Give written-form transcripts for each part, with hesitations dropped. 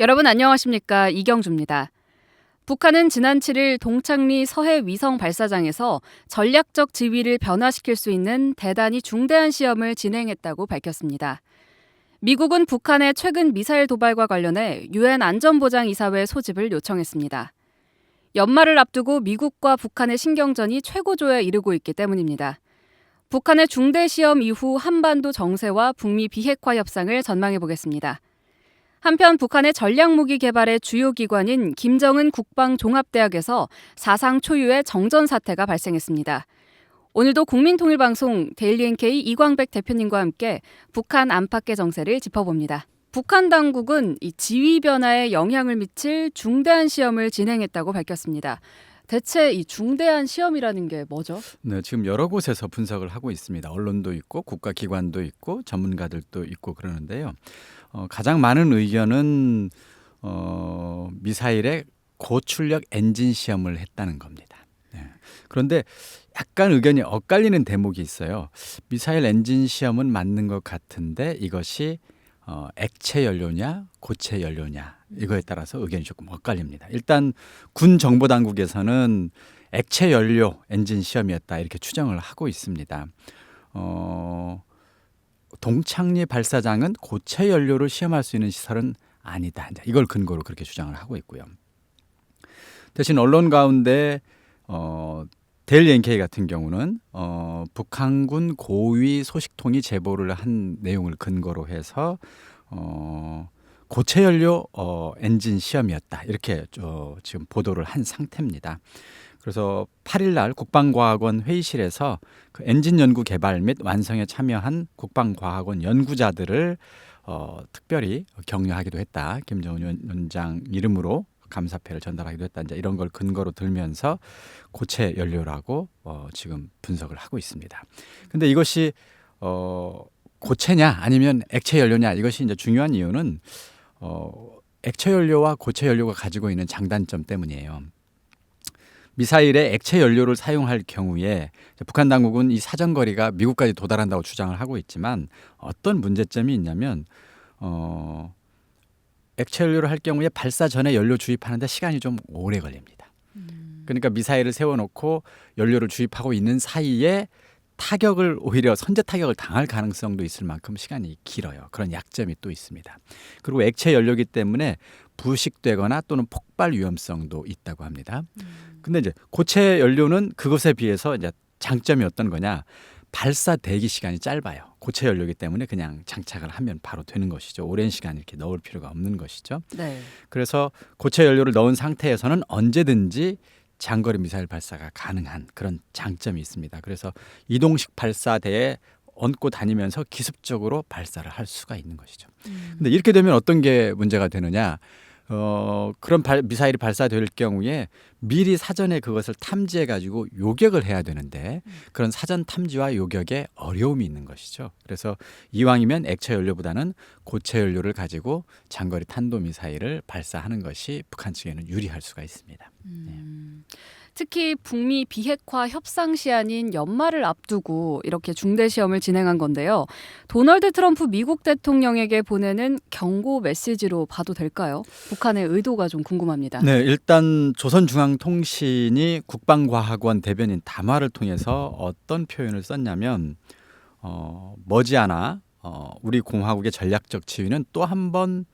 여러분 안녕하십니까? 이경주입니다. 북한은 지난 7일 동창리 서해 위성 발사장에서 전략적 지위를 변화시킬 수 있는 대단히 중대한 시험을 진행했다고 밝혔습니다. 미국은 북한의 최근 미사일 도발과 관련해 유엔 안전보장이사회 소집을 요청했습니다. 연말을 앞두고 미국과 북한의 신경전이 최고조에 이르고 있기 때문입니다. 북한의 중대 시험 이후 한반도 정세와 북미 비핵화 협상을 전망해 보겠습니다. 한편 북한의 전략무기 개발의 주요 기관인 김정은 국방종합대학에서 사상 초유의 정전 사태가 발생했습니다. 오늘도 국민통일방송 데일리NK 이광백 대표님과 함께 북한 안팎의 정세를 짚어봅니다. 북한 당국은 이 지위 변화에 영향을 미칠 중대한 시험을 진행했다고 밝혔습니다. 대체 이 중대한 시험이라는 게 뭐죠? 네, 지금 여러 곳에서 분석을 하고 있습니다. 언론도 있고 국가기관도 있고 전문가들도 있고 그러는데요. 가장 많은 의견은 미사일의 고출력 엔진 시험을 했다는 겁니다. 네. 그런데 약간 의견이 엇갈리는 대목이 있어요. 미사일 엔진 시험은 맞는 것 같은데 이것이 액체 연료냐 고체 연료냐 이거에 따라서 의견이 조금 엇갈립니다. 일단 군 정보 당국에서는 액체 연료 엔진 시험이었다 이렇게 추정을 하고 있습니다. 동창리 발사장은 고체 연료를 시험할 수 있는 시설은 아니다. 이걸 근거로 그렇게 주장을 하고 있고요. 대신 언론 가운데 데일리 NK 같은 경우는 북한군 고위 소식통이 제보를 한 내용을 근거로 해서 고체 연료 엔진 시험이었다 이렇게 지금 보도를 한 상태입니다. 그래서 8일 날 국방과학원 회의실에서 그 엔진 연구 개발 및 완성에 참여한 국방과학원 연구자들을 특별히 격려하기도 했다. 김정은 위원장 이름으로 감사패를 전달하기도 했다. 이제 이런 걸 근거로 들면서 고체 연료라고 지금 분석을 하고 있습니다. 근데 이것이 고체냐 아니면 액체 연료냐 이것이 이제 중요한 이유는 액체 연료와 고체 연료가 가지고 있는 장단점 때문이에요. 미사일에 액체 연료를 사용할 경우에 북한 당국은 이 사정거리가 미국까지 도달한다고 주장을 하고 있지만 어떤 문제점이 있냐면 액체 연료를 할 경우에 발사 전에 연료 주입하는데 시간이 좀 오래 걸립니다. 그러니까 미사일을 세워놓고 연료를 주입하고 있는 사이에 타격을 오히려 선제 타격을 당할 가능성도 있을 만큼 시간이 길어요. 그런 약점이 또 있습니다. 그리고 액체 연료이기 때문에 부식되거나 또는 폭발 위험성도 있다고 합니다. 근데 이제 고체 연료는 그것에 비해서 이제 장점이 어떤 거냐? 발사 대기 시간이 짧아요. 고체 연료이기 때문에 그냥 장착을 하면 바로 되는 것이죠. 오랜 시간 이렇게 넣을 필요가 없는 것이죠. 네. 그래서 고체 연료를 넣은 상태에서는 언제든지 장거리 미사일 발사가 가능한 그런 장점이 있습니다. 그래서 이동식 발사대에 얹고 다니면서 기습적으로 발사를 할 수가 있는 것이죠. 근데 이렇게 되면 어떤 게 문제가 되느냐? 그런 미사일이 발사될 경우에 미리 사전에 그것을 탐지해 가지고 요격을 해야 되는데 그런 사전 탐지와 요격에 어려움이 있는 것이죠. 그래서 이왕이면 액체 연료보다는 고체 연료를 가지고 장거리 탄도 미사일을 발사하는 것이 북한 측에는 유리할 수가 있습니다. 네. 특히 북미 비핵화 협상 시한인 연말을 앞두고 이렇게 중대 시험을 진행한 건데요. 도널드 트럼프 미국 대통령에게 보내는 경고 메시지로 봐도 될까요? 북한의 의도가 좀 궁금합니다. 네, 일단 조선중앙통신이 국방과학원 대변인 담화를 통해서 어떤 표현을 썼냐면 머지않아 우리 공화국의 전략적 지위는 또 한 번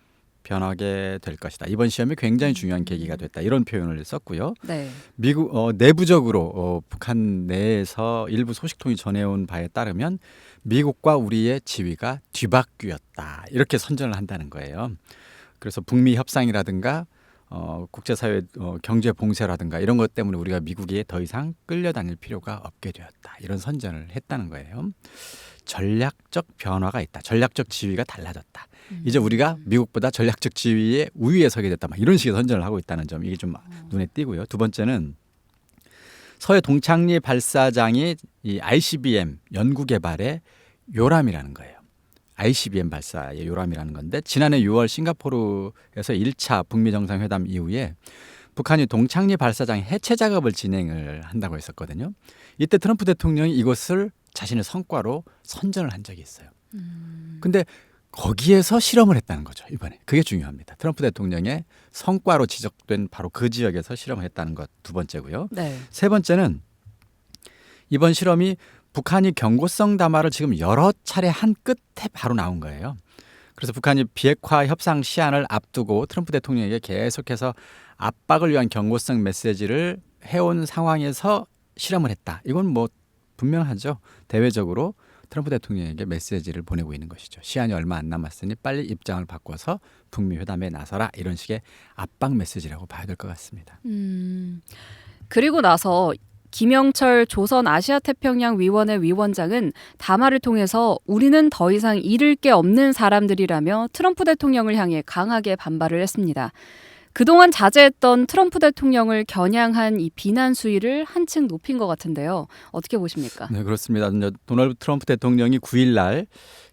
변하게 될 것이다. 이번 시험이 굉장히 중요한 계기가 됐다. 이런 표현을 썼고요. 네. 미국 내부적으로 북한 내에서 일부 소식통이 전해온 바에 따르면 미국과 우리의 지위가 뒤바뀌었다. 이렇게 선전을 한다는 거예요. 그래서 북미 협상이라든가 국제사회 경제 봉쇄라든가 이런 것 때문에 우리가 미국에 더 이상 끌려다닐 필요가 없게 되었다. 이런 선전을 했다는 거예요. 전략적 변화가 있다. 전략적 지위가 달라졌다. 이제 우리가 미국보다 전략적 지위에 우위에 서게 됐다. 막 이런 식의 선전을 하고 있다는 점 이게 좀 눈에 띄고요. 두 번째는 서해 동창리 발사장이 이 ICBM 연구 개발의 요람이라는 거예요. ICBM 발사의 요람이라는 건데 지난해 6월 싱가포르에서 1차 북미 정상회담 이후에 북한이 동창리 발사장 해체 작업을 진행을 한다고 했었거든요. 이때 트럼프 대통령이 이것을 자신의 성과로 선전을 한 적이 있어요. 근데 거기에서 실험을 했다는 거죠. 이번에 그게 중요합니다. 트럼프 대통령의 성과로 지적된 바로 그 지역에서 실험을 했다는 것 두 번째고요. 네. 세 번째는 이번 실험이 북한이 경고성 담화를 지금 여러 차례 한 끝에 바로 나온 거예요. 그래서 북한이 비핵화 협상 시한을 앞두고 트럼프 대통령에게 계속해서 압박을 위한 경고성 메시지를 해온 상황에서 실험을 했다. 이건 뭐 분명하죠. 대외적으로 트럼프 대통령에게 메시지를 보내고 있는 것이죠. 시한이 얼마 안 남았으니 빨리 입장을 바꿔서 북미 회담에 나서라. 이런 식의 압박 메시지라고 봐야 될 것 같습니다. 그리고 나서 김영철 조선아시아태평양위원회 위원장은 담화를 통해서 우리는 더 이상 잃을 게 없는 사람들이라며 트럼프 대통령을 향해 강하게 반발을 했습니다. 그동안 자제했던 트럼프 대통령을 겨냥한 이 비난 수위를 한층 높인 것 같은데요. 어떻게 보십니까? 네, 그렇습니다. 이제 도널드 트럼프 대통령이 9일 날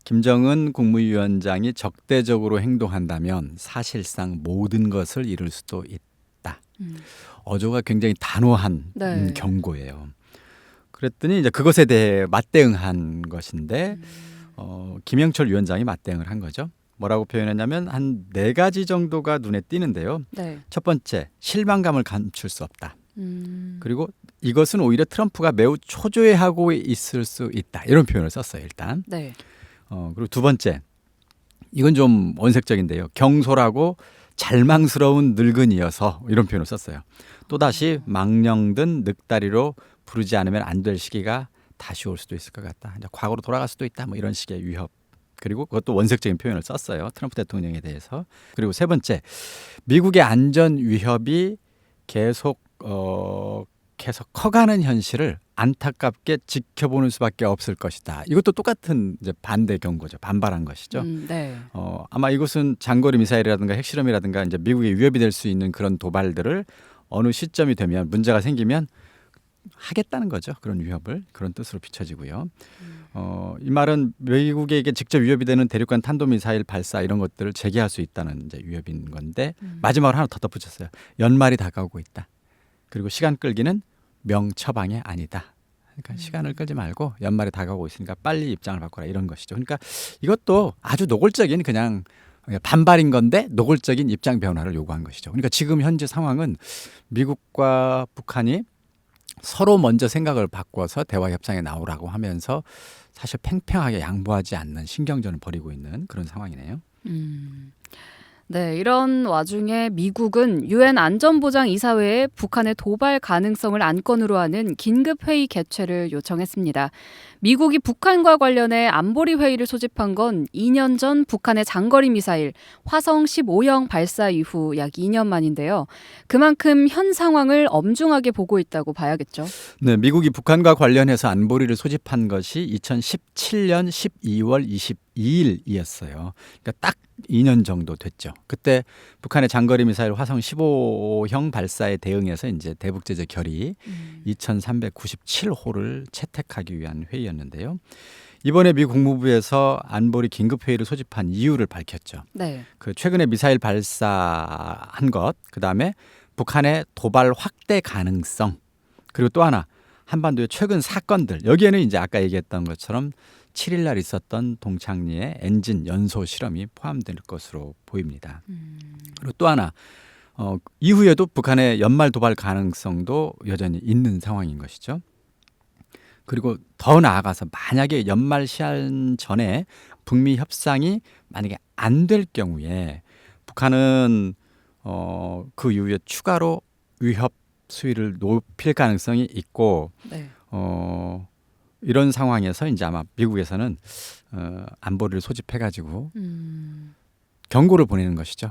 김정은 국무위원장이 적대적으로 행동한다면 사실상 모든 것을 잃을 수도 있다. 어조가 굉장히 단호한 네. 경고예요. 그랬더니 이제 그것에 대해 맞대응한 것인데 김영철 위원장이 맞대응을 한 거죠. 뭐라고 표현했냐면 한 4가지 정도가 눈에 띄는데요. 네. 첫 번째, 실망감을 감출 수 없다. 그리고 이것은 오히려 트럼프가 매우 초조해하고 있을 수 있다. 이런 표현을 썼어요, 일단. 네. 그리고 두 번째, 이건 좀 원색적인데요. 경솔하고 잘망스러운 늙은이여서 이런 표현을 썼어요. 또다시 망령든 늑다리로 부르지 않으면 안 될 시기가 다시 올 수도 있을 것 같다. 이제 과거로 돌아갈 수도 있다. 뭐 이런 식의 위협. 그리고 그것도 원색적인 표현을 썼어요. 트럼프 대통령에 대해서. 그리고 세 번째, 미국의 안전 위협이 계속 커가는 현실을 안타깝게 지켜보는 수밖에 없을 것이다. 이것도 똑같은 이제 반대 경고죠. 반발한 것이죠. 네. 아마 이것은 장거리 미사일이라든가 핵실험이라든가 이제 미국의 위협이 될 수 있는 그런 도발들을 어느 시점이 되면 문제가 생기면 하겠다는 거죠. 그런 위협을 그런 뜻으로 비춰지고요. 이 말은 미국에게 직접 위협이 되는 대륙간 탄도미사일 발사 이런 것들을 재개할 수 있다는 이제 위협인 건데 마지막으로 하나 더 덧붙였어요. 연말이 다가오고 있다. 그리고 시간 끌기는 명처방이 아니다. 그러니까 시간을 끌지 말고 연말이 다가오고 있으니까 빨리 입장을 바꿔라 이런 것이죠. 그러니까 이것도 아주 노골적인 그냥 반발인 건데 노골적인 입장 변화를 요구한 것이죠. 그러니까 지금 현재 상황은 미국과 북한이 서로 먼저 생각을 바꿔서 대화 협상에 나오라고 하면서 사실 팽팽하게 양보하지 않는 신경전을 벌이고 있는 그런 상황이네요. 네, 이런 와중에 미국은 유엔 안전보장이사회에 북한의 도발 가능성을 안건으로 하는 긴급회의 개최를 요청했습니다. 미국이 북한과 관련해 안보리 회의를 소집한 건 2년 전 북한의 장거리 미사일 화성 15형 발사 이후 약 2년 만인데요. 그만큼 현 상황을 엄중하게 보고 있다고 봐야겠죠. 네, 미국이 북한과 관련해서 안보리를 소집한 것이 2017년 12월 22일이었어요. 그러니까 딱 2년 정도 됐죠. 그때 북한의 장거리 미사일 화성 15형 발사에 대응해서 이제 대북제재 결의 2397호를 채택하기 위한 회의였는데요. 이번에 미 국무부에서 안보리 긴급회의를 소집한 이유를 밝혔죠. 네. 그 최근에 미사일 발사한 것, 그다음에 북한의 도발 확대 가능성, 그리고 또 하나 한반도의 최근 사건들. 여기에는 이제 아까 얘기했던 것처럼 7일 날 있었던 동창리의 엔진 연소 실험이 포함될 것으로 보입니다. 그리고 또 하나 이후에도 북한의 연말 도발 가능성도 여전히 있는 상황인 것이죠. 그리고 더 나아가서 만약에 연말 시한 전에 북미 협상이 만약에 안 될 경우에 북한은 그 이후에 추가로 위협 수위를 높일 가능성이 있고 네. 이런 상황에서 이제 아마 미국에서는 안보리를 소집해가지고 경고를 보내는 것이죠.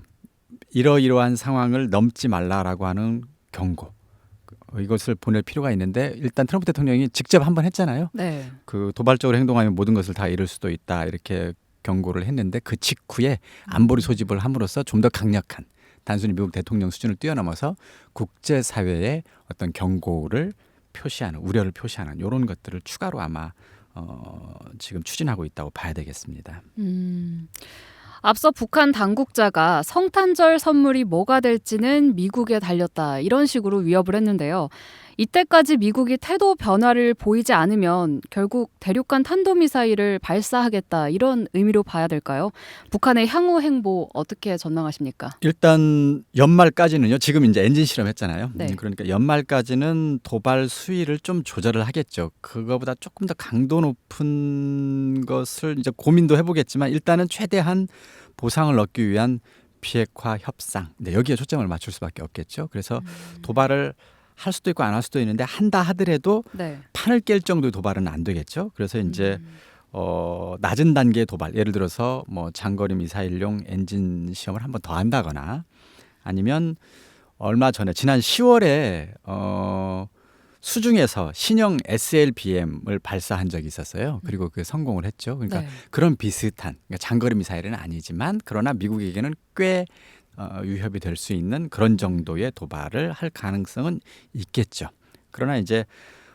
이러이러한 상황을 넘지 말라라고 하는 경고. 이것을 보낼 필요가 있는데 일단 트럼프 대통령이 직접 한번 했잖아요. 네. 그 도발적으로 행동하면 모든 것을 다 잃을 수도 있다 이렇게 경고를 했는데 그 직후에 안보리 소집을 함으로써 좀 더 강력한 단순히 미국 대통령 수준을 뛰어넘어서 국제사회의 어떤 경고를 표시하는 우려를 표시하는 이런 것들을 추가로 아마 지금 추진하고 있다고 봐야 되겠습니다. 앞서 북한 당국자가 성탄절 선물이 뭐가 될지는 미국에 달렸다 이런 식으로 위협을 했는데요. 이때까지 미국이 태도 변화를 보이지 않으면 결국 대륙간 탄도미사일을 발사하겠다 이런 의미로 봐야 될까요? 북한의 향후 행보 어떻게 전망하십니까? 일단 연말까지는요. 지금 이제 엔진 실험했잖아요. 네. 그러니까 연말까지는 도발 수위를 좀 조절을 하겠죠. 그거보다 조금 더 강도 높은 것을 이제 고민도 해보겠지만 일단은 최대한 보상을 얻기 위한 비핵화 협상. 네, 여기에 초점을 맞출 수밖에 없겠죠. 그래서 도발을 할 수도 있고 안 할 수도 있는데 한다 하더라도 네. 판을 깰 정도의 도발은 안 되겠죠. 그래서 이제 낮은 단계의 도발, 예를 들어서 뭐 장거리 미사일용 엔진 시험을 한 번 더 한다거나 아니면 얼마 전에 지난 10월에 수중에서 신형 SLBM을 발사한 적이 있었어요. 그리고 그 성공을 했죠. 그러니까 네. 그런 비슷한 그러니까 장거리 미사일은 아니지만 그러나 미국에게는 꽤 위협이 될 수 있는 그런 정도의 도발을 할 가능성은 있겠죠. 그러나 이제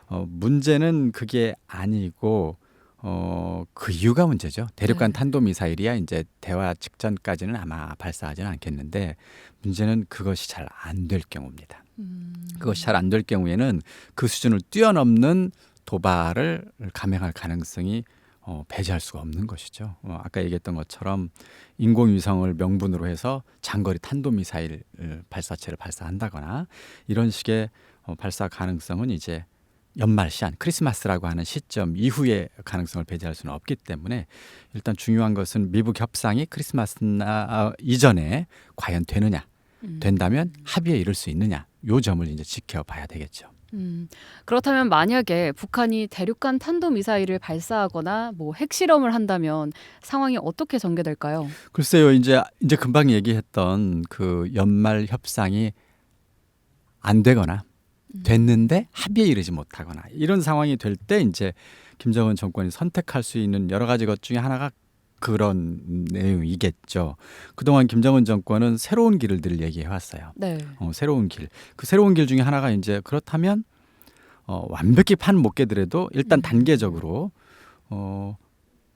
문제는 그게 아니고 그 이유가 문제죠. 대륙간 네. 탄도미사일이야 이제 대화 직전까지는 아마 발사하지는 않겠는데 문제는 그것이 잘 안 될 경우입니다. 그것이 잘 안 될 경우에는 그 수준을 뛰어넘는 도발을 감행할 가능성이 배제할 수가 없는 것이죠. 아까 얘기했던 것처럼 인공위성을 명분으로 해서 장거리 탄도미사일 발사체를 발사한다거나 이런 식의 발사 가능성은 이제 연말 시한 크리스마스라고 하는 시점 이후의 가능성을 배제할 수는 없기 때문에 일단 중요한 것은 미북 협상이 크리스마스 이전에 과연 되느냐 된다면 합의에 이를 수 있느냐 요 점을 이제 지켜봐야 되겠죠. 그렇다면 만약에 북한이 대륙간 탄도미사일을 발사하거나 뭐 핵실험을 한다면 상황이 어떻게 전개될까요? 글쎄요, 이제 금방 얘기했던 그 연말 협상이 안 되거나 됐는데 합의에 이르지 못하거나 이런 상황이 될 때 이제 김정은 정권이 선택할 수 있는 여러 가지 것 중에 하나가 그런 내용이겠죠. 그동안 김정은 정권은 새로운 길을 늘 얘기해 왔어요. 네. 새로운 길. 그 새로운 길 중에 하나가 이제 그렇다면 완벽히 판을 못 깨더라도 일단 단계적으로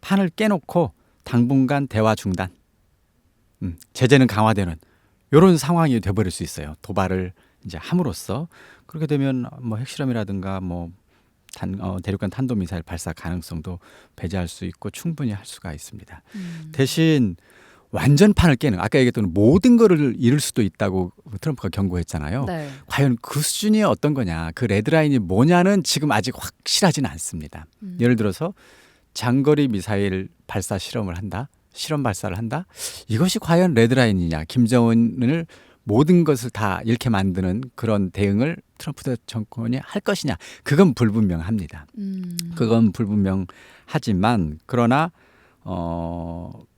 판을 깨놓고 당분간 대화 중단, 제재는 강화되는 이런 상황이 돼버릴 수 있어요. 도발을 이제 함으로써 그렇게 되면 뭐 핵실험이라든가 뭐 대륙간 탄도미사일 발사 가능성도 배제할 수 있고 충분히 할 수가 있습니다. 대신 완전 판을 깨는 아까 얘기했던 모든 거를 잃을 수도 있다고 트럼프가 경고했잖아요. 네. 과연 그 수준이 어떤 거냐, 그 레드라인이 뭐냐는 지금 아직 확실하지는 않습니다. 예를 들어서 장거리 미사일 발사 실험을 한다, 실험 발사를 한다. 이것이 과연 레드라인이냐, 김정은을 모든 것을 다 잃게 만드는 그런 대응을 트럼프 정권이 할 것이냐, 그건 불분명합니다. 그건 불분명하지만 그러나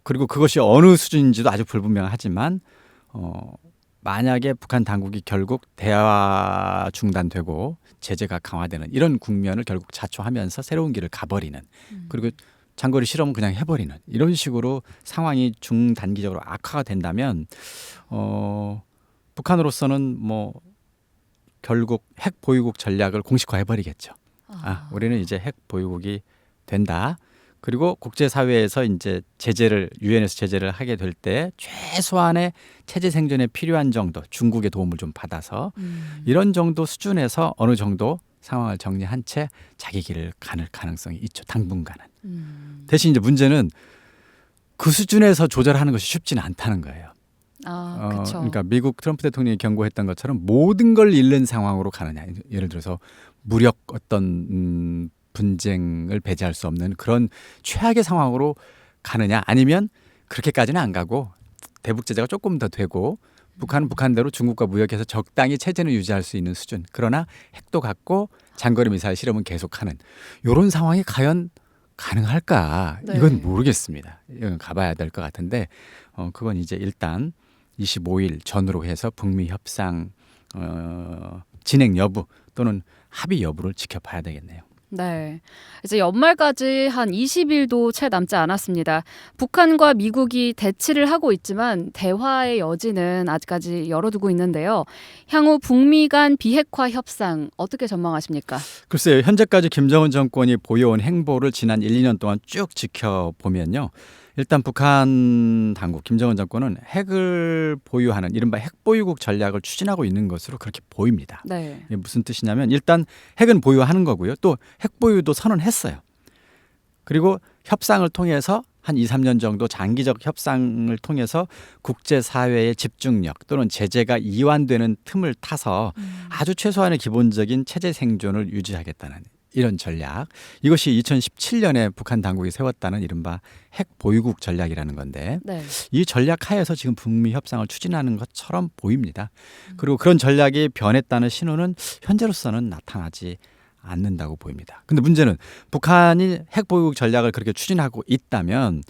그리고 그것이 어느 수준인지도 아주 불분명하지만 만약에 북한 당국이 결국 대화 중단되고 제재가 강화되는 이런 국면을 결국 자초하면서 새로운 길을 가버리는 그리고 장거리 실험은 그냥 해버리는 이런 식으로 상황이 중단기적으로 악화가 된다면 북한으로서는 뭐 결국 핵 보유국 전략을 공식화해버리겠죠. 우리는 이제 핵 보유국이 된다. 그리고 국제사회에서 이제 유엔에서 제재를 하게 될 때 최소한의 체제 생존에 필요한 정도 중국의 도움을 좀 받아서 이런 정도 수준에서 어느 정도 상황을 정리한 채 자기 길을 가는 가능성이 있죠. 당분간은. 대신 이제 문제는 그 수준에서 조절하는 것이 쉽지는 않다는 거예요. 그렇죠. 그러니까 미국 트럼프 대통령이 경고했던 것처럼 모든 걸 잃는 상황으로 가느냐. 예를 들어서 무력 어떤 분쟁을 배제할 수 없는 그런 최악의 상황으로 가느냐 아니면 그렇게까지는 안 가고 대북 제재가 조금 더 되고 북한은 북한대로 중국과 무역해서 적당히 체제는 유지할 수 있는 수준 그러나 핵도 갖고 장거리 미사일 실험은 계속하는 이런 상황이 과연 가능할까? 네. 이건 모르겠습니다. 이건 가봐야 될 것 같은데 그건 이제 일단 25일 전후로 해서 북미 협상 진행 여부 또는 합의 여부를 지켜봐야 되겠네요. 네. 이제 연말까지 한 20일도 채 남지 않았습니다. 북한과 미국이 대치를 하고 있지만 대화의 여지는 아직까지 열어두고 있는데요. 향후 북미 간 비핵화 협상 어떻게 전망하십니까? 글쎄요. 현재까지 김정은 정권이 보여온 행보를 지난 1, 2년 동안 쭉 지켜보면요. 일단 북한 당국 김정은 정권은 핵을 보유하는 이른바 핵보유국 전략을 추진하고 있는 것으로 그렇게 보입니다. 네. 이게 무슨 뜻이냐면 일단 핵은 보유하는 거고요. 또 핵보유도 선언했어요. 그리고 협상을 통해서 한 2, 3년 정도 장기적 협상을 통해서 국제사회의 집중력 또는 제재가 이완되는 틈을 타서 아주 최소한의 기본적인 체제 생존을 유지하겠다는 이런 전략. 이것이 2017년에 북한 당국이 세웠다는 이른바 핵 보유국 전략이라는 건데 네. 이 전략 하에서 지금 북미 협상을 추진하는 것처럼 보입니다. 그리고 그런 전략이 변했다는 신호는 현재로서는 나타나지 않는다고 보입니다. 근데 문제는 북한이 핵 보유국 전략을 그렇게 추진하고 있다면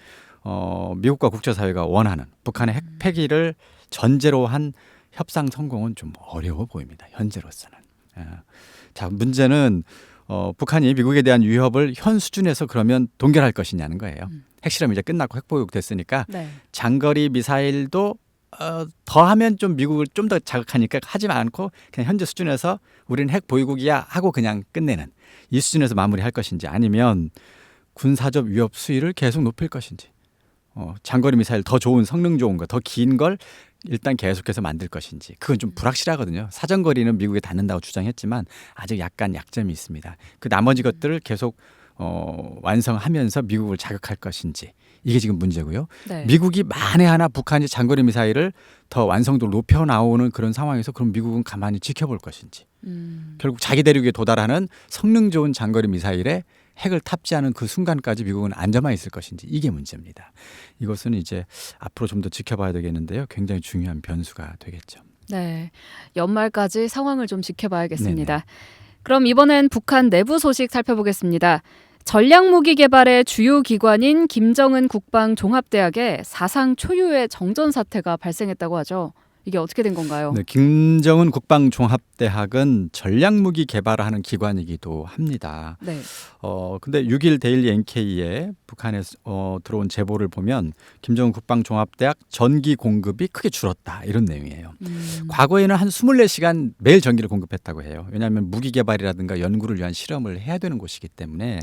미국과 국제사회가 원하는 북한의 핵 폐기를 전제로 한 협상 성공은 좀 어려워 보입니다. 현재로서는. 자, 문제는 북한이 미국에 대한 위협을 현 수준에서 그러면 동결할 것이냐는 거예요. 핵실험 이제 끝났고 핵보유국 됐으니까 네. 장거리 미사일도 더 하면 좀 미국을 좀 더 자극하니까 하지 않고 그냥 현재 수준에서 우리는 핵 보유국이야 하고 그냥 끝내는 이 수준에서 마무리할 것인지 아니면 군사적 위협 수위를 계속 높일 것인지 장거리 미사일 더 좋은 성능 좋은 거 더 긴 걸 일단 계속해서 만들 것인지 그건 좀 불확실하거든요. 사정거리는 미국에 닿는다고 주장했지만 아직 약간 약점이 있습니다. 그 나머지 것들을 계속 완성하면서 미국을 자극할 것인지 이게 지금 문제고요. 네. 미국이 만에 하나 북한이 장거리 미사일을 더 완성도를 높여 나오는 그런 상황에서 그럼 미국은 가만히 지켜볼 것인지 결국 자기 대륙에 도달하는 성능 좋은 장거리 미사일에 핵을 탑재하는 그 순간까지 미국은 앉아만 있을 것인지 이게 문제입니다. 이것은 이제 앞으로 좀 더 지켜봐야 되겠는데요. 굉장히 중요한 변수가 되겠죠. 네. 연말까지 상황을 좀 지켜봐야겠습니다. 네네. 그럼 이번엔 북한 내부 소식 살펴보겠습니다. 전략무기 개발의 주요 기관인 김정은 국방종합대학에 사상 초유의 정전 사태가 발생했다고 하죠. 이게 어떻게 된 건가요? 네, 김정은 국방종합대학은 전략무기 개발을 하는 기관이기도 합니다. 네. 근데 6일 데일리 NK에 북한에서 들어온 제보를 보면 김정은 국방종합대학 전기 공급이 크게 줄었다 이런 내용이에요. 과거에는 한 24시간 매일 전기를 공급했다고 해요. 왜냐하면 무기 개발이라든가 연구를 위한 실험을 해야 되는 곳이기 때문에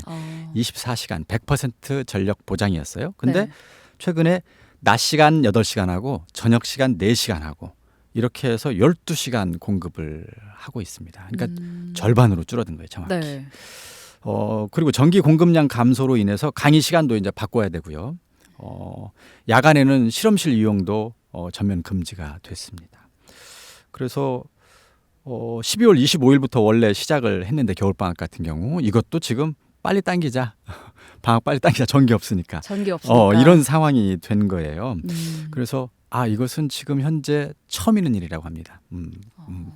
24시간 100% 전력 보장이었어요. 근데 네. 최근에 낮 시간 8시간 하고 저녁 시간 4시간 하고 이렇게 해서 12시간 공급을 하고 있습니다. 그러니까 절반으로 줄어든 거예요, 정확히. 네. 그리고 전기 공급량 감소로 인해서 강의 시간도 이제 바꿔야 되고요. 야간에는 실험실 이용도 전면 금지가 됐습니다. 그래서 12월 25일부터 원래 시작을 했는데 겨울방학 같은 경우 이것도 지금 빨리 당기자. 방학 빨리 당기자. 전기 없으니까. 전기 없으니까. 이런 상황이 된 거예요. 그래서 이것은 지금 현재 처음 있는 일이라고 합니다.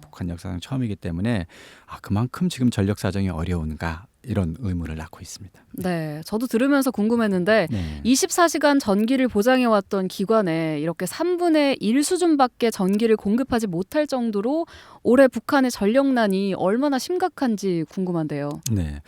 북한 역사상 처음이기 때문에 그만큼 지금 전력 사정이 어려운가 이런 의문을 낳고 있습니다. 네, 저도 들으면서 궁금했는데 네. 24시간 전기를 보장해왔던 기관에 이렇게 3분의 1 수준밖에 전기를 공급하지 못할 정도로 올해 북한의 전력난이 얼마나 심각한지 궁금한데요. 네.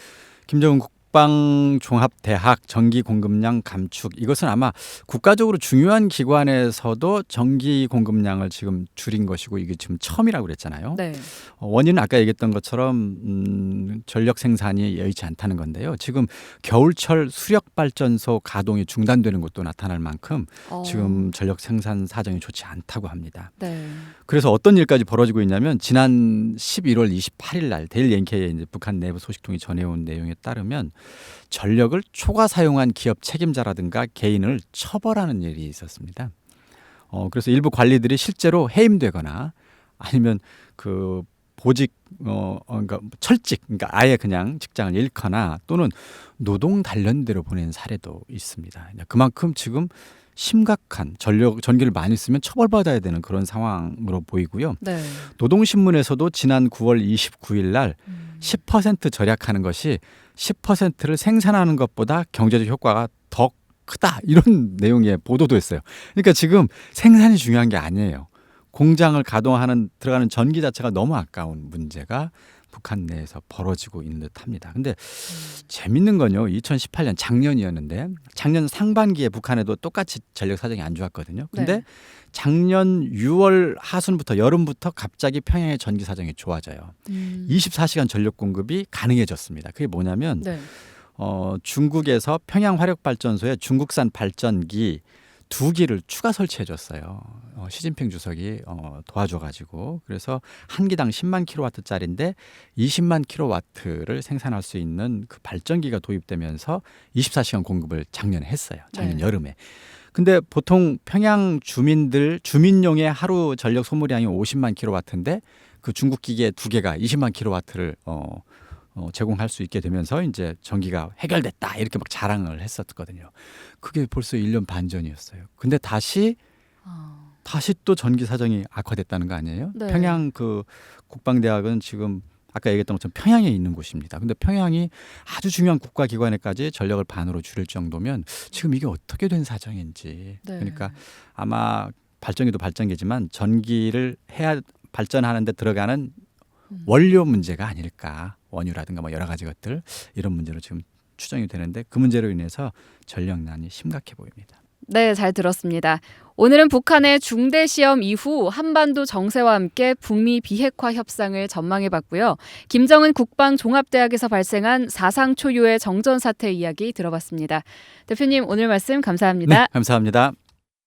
김정은 국방종합대학 전기 공급량 감축 이것은 아마 국가적으로 중요한 기관에서도 전기 공급량을 지금 줄인 것이고 이게 지금 처음이라고 그랬잖아요. 네. 원인은 아까 얘기했던 것처럼 전력 생산이 여의치 않다는 건데요. 지금 겨울철 수력 발전소 가동이 중단되는 것도 나타날 만큼 지금 전력 생산 사정이 좋지 않다고 합니다. 네. 그래서 어떤 일까지 벌어지고 있냐면 지난 11월 28일 날 데일리 NK에 이제 북한 내부 소식통이 전해온 내용에 따르면 전력을 초과 사용한 기업 책임자라든가 개인을 처벌하는 일이 있었습니다. 그래서 일부 관리들이 실제로 해임되거나 아니면 그 보직 그러니까 철직 그러니까 아예 그냥 직장을 잃거나 또는 노동 단련대로 보낸 사례도 있습니다. 그만큼 지금 심각한 전기를 많이 쓰면 처벌받아야 되는 그런 상황으로 보이고요. 네. 노동신문에서도 지난 9월 29일 날 10% 절약하는 것이 10%를 생산하는 것보다 경제적 효과가 더 크다 이런 내용의 보도도 했어요. 그러니까 지금 생산이 중요한 게 아니에요. 공장을 가동하는 들어가는 전기 자체가 너무 아까운 문제가 북한 내에서 벌어지고 있는 듯합니다. 근데 재밌는 건요. 2018년 작년이었는데 작년 상반기에 북한에도 똑같이 전력 사정이 안 좋았거든요. 근데 네. 작년 6월 하순부터 여름부터 갑자기 평양의 전기 사정이 좋아져요. 24시간 전력 공급이 가능해졌습니다. 그게 뭐냐면 네. 중국에서 평양 화력발전소에 중국산 발전기 2기를 추가 설치해 줬어요. 시진핑 주석이 도와줘가지고 그래서 한 기당 10만 킬로와트짜리인데 20만 킬로와트를 생산할 수 있는 그 발전기가 도입되면서 24시간 공급을 작년에 했어요. 작년 네. 여름에. 근데 보통 평양 주민용의 하루 전력 소모량이 50만 킬로와트인데 그 중국 기계 2개가 20만 킬로와트를 제공할 수 있게 되면서 이제 전기가 해결됐다 이렇게 막 자랑을 했었거든요. 그게 벌써 1년 반 전이었어요. 근데 다시 또 전기 사정이 악화됐다는 거 아니에요? 네. 평양 그 국방대학은 지금 아까 얘기했던 것처럼 평양에 있는 곳입니다. 근데 평양이 아주 중요한 국가기관에까지 전력을 반으로 줄일 정도면 지금 이게 어떻게 된 사정인지. 네. 그러니까 아마 발전기도 발전기지만 전기를 해야 발전하는 데 들어가는 원료 문제가 아닐까. 원유라든가 뭐 여러 가지 것들 이런 문제로 지금 추정이 되는데 그 문제로 인해서 전력난이 심각해 보입니다. 네, 잘 들었습니다. 오늘은 북한의 중대 시험 이후 한반도 정세와 함께 북미 비핵화 협상을 전망해 봤고요. 김정은 국방종합대학에서 발생한 사상 초유의 정전 사태 이야기 들어봤습니다. 대표님 오늘 말씀 감사합니다. 네, 감사합니다.